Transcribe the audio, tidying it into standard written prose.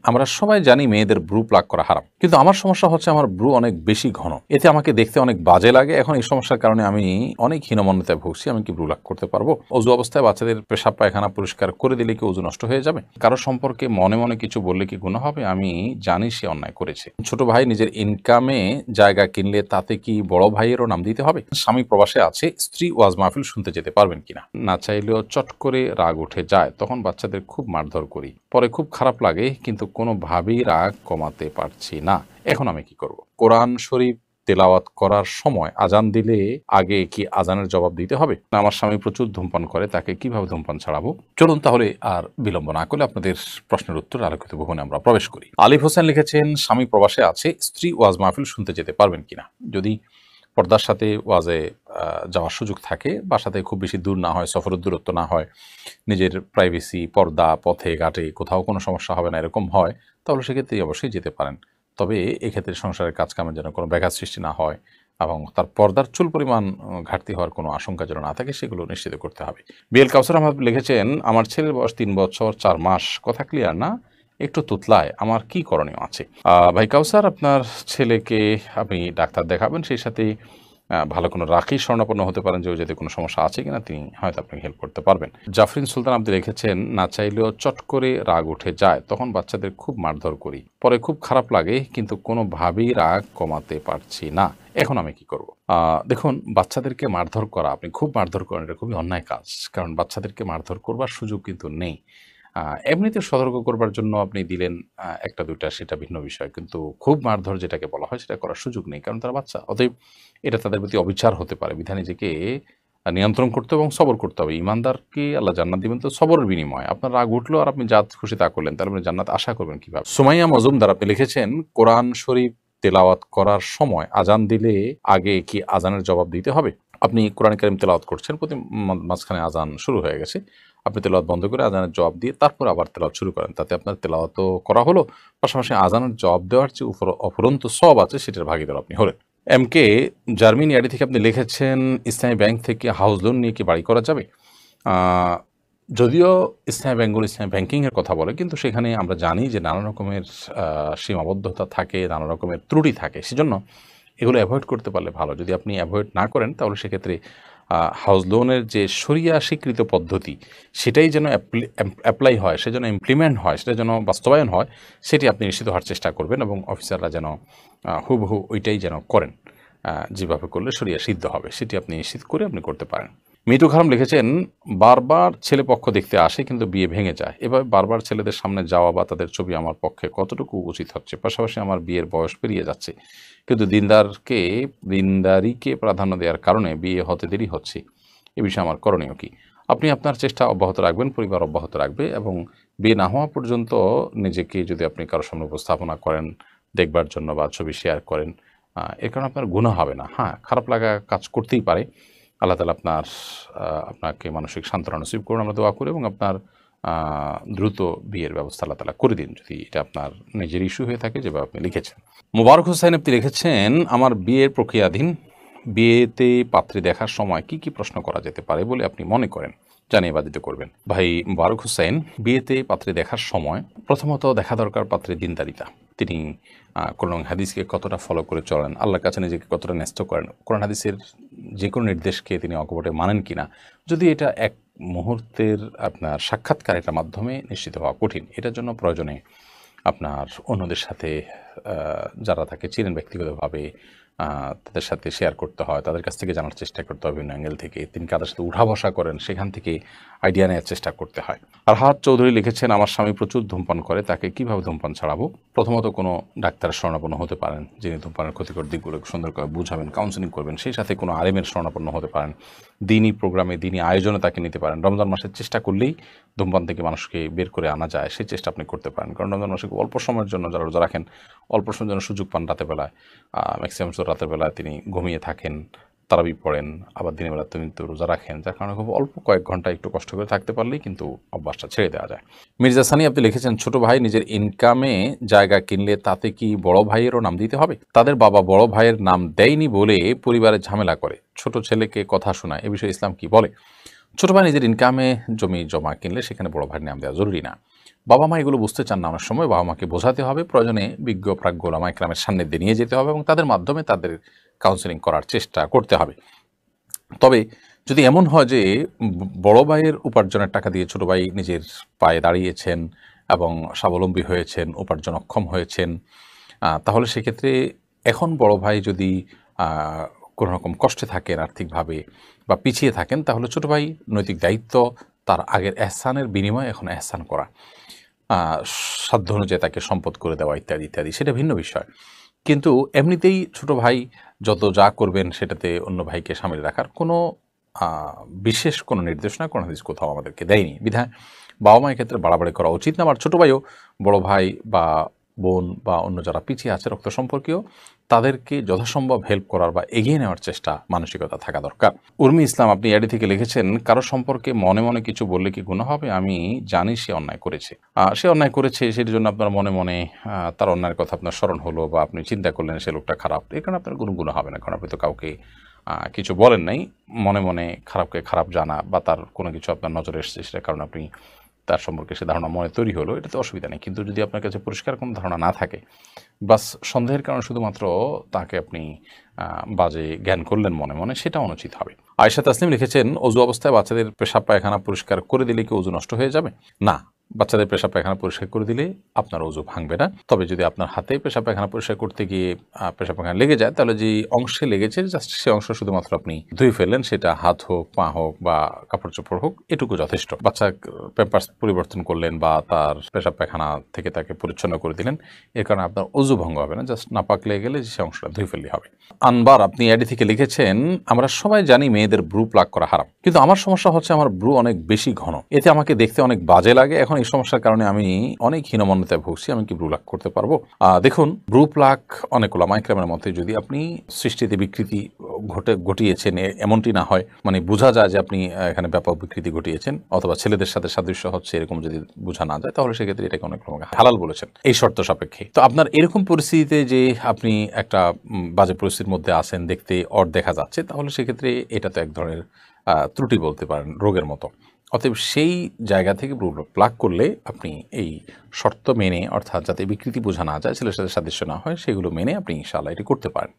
আমরা সবাই জানি মেয়েদের ব্রু প্লাক করা হারাম, কিন্তু আমার সমস্যা হচ্ছে আমার ব্রু অনেক বেশি ঘন, এতে আমাকে দেখতে অনেক বাজে লাগে। এখন এই সমস্যার কারণে আমি অনেক হীনমন্যতায় ভুগছি। আমি কি ব্রু প্লাক করতে পারবো? অজু অবস্থায় বাচ্চাদের পেশাব পায়খানা পরিষ্কার করে দিলে কি অজু নষ্ট হয়ে যাবে? কারো সম্পর্কে মনে মনে কিছু বললে কি গুনাহ হবে? আমি জানি সে অন্যায় করেছে। ছোট ভাই নিজের ইনকামে জায়গা কিনলে তাতে কি বড় ভাইয়েরও নাম দিতে হবে? স্বামী প্রবাসে আছে, স্ত্রী ওয়াজ মাহফিল শুনতে যেতে পারবেন কিনা? না চাইলেও চট করে রাগ উঠে যায়, তখন বাচ্চাদের খুব মারধর করি, পরে খুব খারাপ লাগে, কিন্তু কোনোভাবেই রাগ কমাতে পারছি না। এখন আমি কি করব? কোরআন শরীফ তেলাওয়াত করার সময় আজান দিলে আগে কি আজানের জবাব দিতে হবে? না আমার স্বামী প্রচুর ধূমপান করে, তাকে কিভাবে ধূমপান ছাড়াবো? চলুন তাহলে আর বিলম্ব না করে আপনাদের প্রশ্নের উত্তর আলোকিত ভবনে আমরা প্রবেশ করি। আলিফ হোসেন লিখেছেন, স্বামী প্রবাসে আছে, স্ত্রী ওয়াজ মাহফিল শুনতে যেতে পারবেন কিনা? যদি পর্দার সাথে ওয়াজে যাওয়ার সুযোগ থাকে, বাসাতে খুব বেশি দূর না হয়, সফরের দূরত্ব না হয়, নিজের প্রাইভেসি, পর্দা, পথে ঘাটে কোথাও কোনো সমস্যা হবে না, এরকম হয়, তাহলে সেক্ষেত্রে অবশ্যই যেতে পারেন। তবে এক্ষেত্রে সংসারের কাজকামের যেন কোনো ব্যাঘাত সৃষ্টি না হয় এবং তার পর্দার চুল পরিমাণ ঘাটতি হওয়ার কোনো আশঙ্কা যেন না থাকে, সেগুলো নিশ্চিত করতে হবে। বিএল কাউসার আহমদ লিখেছেন, আমার ছেলের বয়স 3 বছর 4 মাস, কথা ক্লিয়ার না, একটু তুতলায়, আমার কি করণীয় আছে? ভাই কাউসার, আপনার ছেলেকে আপনি ডাক্তার দেখাবেন, সেই সাথে ভালো কোনো রাখি শরণাপন্ন হতে পারেন যে ও যাতে কোনো সমস্যা আছে কিনা, তিনি হয়তো আপনাকে হেল্প করতে পারবেন। জাফরিন সুলতান আপনি লিখেছেন, না চাইলেও চট করে রাগ উঠে যায়, তখন বাচ্চাদের খুব মারধর করি, পরে খুব খারাপ লাগে, কিন্তু কোনোভাবেই রাগ কমাতে পারছি না। এখন আমি কি করব? দেখুন, বাচ্চাদেরকে মারধর করা, আপনি খুব মারধর করেন, এটা খুবই অন্যায় কাজ। কারণ বাচ্চাদেরকে মারধর করবার সুযোগ কিন্তু নেই। এমনিতে সতর্ক করবার জন্য আপনি দিলেন ১টা ২টা, সেটা ভিন্ন বিষয়। কিন্তু খুব মারধর যেটাকে বলা হয়, সেটা করার সুযোগ নেই। কারণ তারা বাচ্চা। অতএব এটা তাদের প্রতি অবিচার হতে পারে। বিধায় নিজেকে নিয়ন্ত্রণ করতে এবং সবর করতে হবে। ঈমানদারকে আল্লাহ জান্নাত দিবেন তো সবরের বিনিময়ে। আপনার রাগ উঠলো আর আপনি যা খুশি তা করলেন, তাহলে আপনি জান্নাত আশা করবেন কিভাবে? সুমাইয়া মজুমদার আপনি লিখেছেন, কোরআন শরীফ তেলাওয়াত করার সময় আজান দিলে আগে কি আজানের জবাব দিতে হবে? আপনি কোরআন কারীম তেলাওয়াত করছেন, প্রতি মাঝখানে আজান শুরু হয়ে গেছে। আপনি তেলাওয়াত বন্ধ করে আজানের জবাব দিয়ে তারপর আবার তেলাওয়াত শুরু করেন। তাতে আপনার তেলাওয়াতও করা হলো, পাশাপাশি আজানের জবাব দেওয়ার যে অফুরন্ত সওয়াব আছে, সেটার ভাগীদার আপনি হলেন। এমকে জার্মানি আইডি থেকে আপনি লিখেছেন, ইসলামী ব্যাংক থেকে হাউস লোন নিয়ে কি বাড়ি করা যাবে? যদিও ইসলামী ব্যাংকগুলো ইসলামী ব্যাংকিংয়ের কথা বলে, কিন্তু সেখানে আমরা জানি যে নানা রকমের সীমাবদ্ধতা থাকে, নানা রকমের ত্রুটি থাকে। সেজন্য এগুলো অ্যাভয়েড করতে পারলে ভালো। যদি আপনি অ্যাভয়েড না করেন, তাহলে সেক্ষেত্রে হাউস লোনের যে শরিয়া স্বীকৃত পদ্ধতি, সেটাই যেন অ্যাপ্লাই হয়, সে যেন ইমপ্লিমেন্ট হয়, সেটা যেন বাস্তবায়ন হয়, সেটি আপনি নিশ্চিত হওয়ার চেষ্টা করবেন এবং অফিসাররা যেন হুবহু ওইটাই যেন করেন। যেভাবে করলে শরিয়া সিদ্ধ হবে, সেটি আপনি নিশ্চিত করে আপনি করতে পারেন। মিটু খারাম লিখেছেন, বারবার ছেলে পক্ষ দেখতে আসে কিন্তু বিয়ে ভেঙে যায়। এভাবে বারবার ছেলেদের সামনে যাওয়া বা তাদের ছবি আমার পক্ষে কতটুকু উচিত হচ্ছে? পাশাপাশি আমার বিয়ের বয়স পেরিয়ে যাচ্ছে, কিন্তু দিনদারিকে প্রাধান্য দেওয়ার কারণে বিয়ে হতে দেরি হচ্ছে। এ বিষয়ে আমার করণীয় কি? আপনি আপনার চেষ্টা অব্যাহত রাখবেন, পরিবার অব্যাহত রাখবে এবং বিয়ে না হওয়া পর্যন্ত নিজেকে যদি আপনি কারোর সামনে উপস্থাপনা করেন দেখবার জন্য বা ছবি শেয়ার করেন, এর কারণে আপনার গুনাহ হবে না। হ্যাঁ, খারাপ লাগা কাজ করতেই পারে। আল্লাহ তাআলা আপনাকে মানসিক সান্ত্বনা নসিব করুন, আমরা দোয়া করি, এবং আপনার দ্রুত বিয়ের ব্যবস্থা আল্লাহ তাআলা করে দিন, যদি এটা আপনার নিজের ইস্যু হয়ে থাকে যেভাবে আপনি লিখেছেন। মোবারক হোসেন আপনি লিখেছেন, আমার বিয়ের প্রক্রিয়াধীন, বিয়েতে পাত্রী দেখার সময় কি কি প্রশ্ন করা যেতে পারে বলে আপনি মনে করেন? জানিয়ে বাধিত করবেন। ভাই মোবারক হোসেন, বিয়েতে পাত্রী দেখার সময় প্রথমত দেখা দরকার পাত্রের দিনদারিতা। তিনি কোরআন হাদিসকে কতটা ফলো করে চলেন, আল্লাহর কাছে নিজেকে কতটা ন্যস্ত করেন, কোরআন হাদিসের যে কোনো নির্দেশকে তিনি অকপটে মানেন কিনা। যদি এটা এক মুহূর্তের আপনার সাক্ষাৎকারের মাধ্যমে নিশ্চিত হওয়া কঠিন, এটার জন্য প্রয়োজনে আপনার অন্যদের সাথে যারা তাকে চিনেন ব্যক্তিগতভাবে, তাদের সাথে শেয়ার করতে হয়, তাদের কাছ থেকে জানার চেষ্টা করতে হয় বিভিন্ন অ্যাঙ্গেল থেকে। তিনি কাদের সাথে উঠা বসা করেন, সেখান থেকে আইডিয়া নেওয়ার চেষ্টা করতে হয়। আরহাত চৌধুরী লিখেছেন, আমার স্বামী প্রচুর ধূমপান করে, তাকে কিভাবে ধূমপান ছাড়াবো? প্রথমত কোনো ডাক্তারের শরণাপন্ন হতে পারেন, যিনি ধূমপানের ক্ষতিকর দিকগুলো সুন্দর করে বুঝাবেন, কাউন্সেলিং করবেন। সেই সাথে কোনো আলেমের শরণাপন্ন হতে পারেন, দিনী প্রোগ্রামে, দিনী আয়োজনে তাকে নিতে পারেন। রমজান মাসের চেষ্টা করলেই ধূমপান থেকে মানুষকে বের করে আনা যায়, সেই চেষ্টা আপনি করতে পারেন। কারণ রমজান মাসে অল্প সময়ের জন্য যারা রোজা রাখেন, অল্প সময়ের জন্য সুযোগ পান রাতের বেলায়, ম্যাক্সিমাম রাতের বেলায় তিনি ঘুমিয়ে থাকেন, তারাবি পড়েন, আবার দিনের বেলা তিনি তো রোজা রাখেন, যার কারণে খুব অল্প কয়েক ঘন্টা একটু কষ্ট করে থাকতে পারলেই কিন্তু অভ্যাসটা ছেড়ে দেওয়া যায়। মির্জা সানি আপনি লিখেছেন, ছোট ভাই নিজের ইনকামে জায়গা কিনলে তাতে কি বড় ভাইয়েরও নাম দিতে হবে? তাদের বাবা বড় ভাইয়ের নাম দেয়নি বলে পরিবারে ঝামেলা করে, ছোট ছেলেকে কথা শোনায়, এ বিষয়ে ইসলাম কি বলে? ছোট ভাই নিজের ইনকামে জমি জমা কিনলে সেখানে বড় ভাইয়ের নাম দেওয়া জরুরি না। বাবা মা এগুলো বুঝতে চান না অনেক সময়, বাবা মাকে বোঝাতে হবে, প্রয়োজনে বিজ্ঞ প্রাজ্ঞ ওলামা ইকরামের সান্নিধ্যে নিয়ে যেতে হবে এবং তাদের মাধ্যমে তাদের কাউন্সেলিং করার চেষ্টা করতে হবে। তবে যদি এমন হয় যে বড় ভাইয়ের উপার্জনের টাকা দিয়ে ছোট ভাই নিজের পায়ে দাঁড়িয়েছেন এবং স্বাবলম্বী হয়েছেন, উপার্জনক্ষম হয়েছেন, তাহলে সেক্ষেত্রে এখন বড় ভাই যদি কোনো রকম কষ্টে থাকেন আর্থিকভাবে বা পিছিয়ে থাকেন, তাহলে ছোট ভাই নৈতিক দায়িত্ব তার আগের এহসানের বিনিময়ে এখন এহসান করা, সাধ্য অনুযায়ী তাকে সম্পদ করে দেওয়া ইত্যাদি ইত্যাদি, সেটা ভিন্ন বিষয়। কিন্তু এমনিতেই ছোট ভাই যত যা করবেন সেটাতে অন্য ভাইকে সামিল রাখার কোনো বিশেষ কোনো নির্দেশনা কোনো হাদিস কোথাও আমাদেরকে দেয়নি। বিধায় বাবা মায়ের ক্ষেত্রে বাড়াবাড়ি করা উচিত না। আবার ছোটো ভাইও বড় ভাই বা বোন বা অন্য যারা পিছিয়ে আছে রক্ত সম্পর্কীয়, তাদেরকে যথাসম্ভব হেল্প করার বা এগিয়ে নেওয়ার চেষ্টা মানসিকতা থাকা দরকার। উর্মি ইসলাম আপনি এডি থেকে লিখেছেন, কারো সম্পর্কে মনে মনে কিছু বললে কি গুনাহ হবে? আমি জানি সে অন্যায় করেছে, সে অন্যায় করেছে, সেটির জন্য আপনার মনে মনে তার অন্যায়ের কথা আপনার স্মরণ হলো বা আপনি চিন্তা করলেন সে লোকটা খারাপ, এর কারণে আপনার কোনো গুনাহ হবে না। কারণ আপনি তো কাউকে কিছু বলেন নাই। মনে মনে খারাপকে খারাপ জানা বা তার কোনো কিছু আপনার নজরে এসেছে, সেটার কারণে আপনি তার সম্পর্কে সে ধারণা মনে তৈরি হলো, এটাতে অসুবিধা নেই। কিন্তু যদি আপনার কাছে পরিষ্কার কোনো ধারণা না থাকে, বাস সন্দেহের কারণে শুধুমাত্র তাকে আপনি বাজে জ্ঞান করলেন মনে মনে, সেটা অনুচিত হবে। আয়েশা তাসনিম লিখেছেন, অজু অবস্থায় বাচ্চাদের পেশাব পায়খানা পরিষ্কার করে দিলে কি অজু নষ্ট হয়ে যাবে? না, বাচ্চাদের পেশাব পায়খানা পরিষ্কার করে দিলে আপনার অজু ভাঙবে না। তবে যদি আপনার হাতে পেশাব পায়খানা পরিষ্কার করতে গিয়ে পেশাব পায়খানা লেগে যায়, তাহলে যে অংশে লেগেছে জাস্ট সে অংশ শুধুমাত্র আপনি ধুয়ে ফেললেন, সেটা হাত হোক, পা হোক বা কাপড় চোপড় হোক, এটুকু যথেষ্ট। বাচ্চা প্যাম্পার্স পরিবর্তন করলেন বা তার পেশাব পায়খানা থেকে তাকে পরিচ্ছন্ন করে দিলেন, এর কারণে আপনার অজু ভঙ্গ হবে না। জাস্ট নাপাক লেগে গেলে সে অংশটা ধুয়ে ফেললে হবে। আনবার আপনি এডি থেকে লিখেছেন, আমরা সবাই জানি মেয়েদের ব্রু প্লাক করা হারাম, কিন্তু আমার সমস্যা হচ্ছে আমার ব্রু অনেক বেশি ঘন, এতে আমাকে দেখতে অনেক বাজে লাগে। এখন এই সমস্যার কারণে আমি অনেক হীনমন্যতায় ভুগছি, আমি কি ব্রু প্লাক করতে পারবো? দেখুন, ব্রু প্লাক অনেক ওলামা ইকরামের মতে যদি আপনি সৃষ্টিতে বিকৃতি ঘটিয়েছেন এমনটি না হয়, মানে বোঝা যায় যে আপনি এখানে ব্যাপক বিকৃতি ঘটিয়েছেন অথবা ছেলেদের সাথে সাদৃশ্য হচ্ছে, এরকম যদি বোঝা না যায়, তাহলে সেক্ষেত্রে এটাকে অনেক হালাল বলেছেন এই শর্ত সাপেক্ষে। তো আপনার এরকম পরিস্থিতিতে যে আপনি একটা বাজে পরিস্থিতির মধ্যে আছেন, দেখতে অড দেখা যাচ্ছে, তাহলে সেক্ষেত্রে এটা তো এক ধরনের ত্রুটি বলতে পারেন, রোগের মতো। অতএব সেই জায়গা থেকে ব্রু প্লাক করলে আপনি এই শর্ত মেনে, অর্থাৎ যাতে বিকৃতি বোঝা না যায়, ছেলের সাথে সাদৃশ্য না হয়, সেগুলো মেনে আপনি ইনশাআল্লাহ এটি করতে পারেন।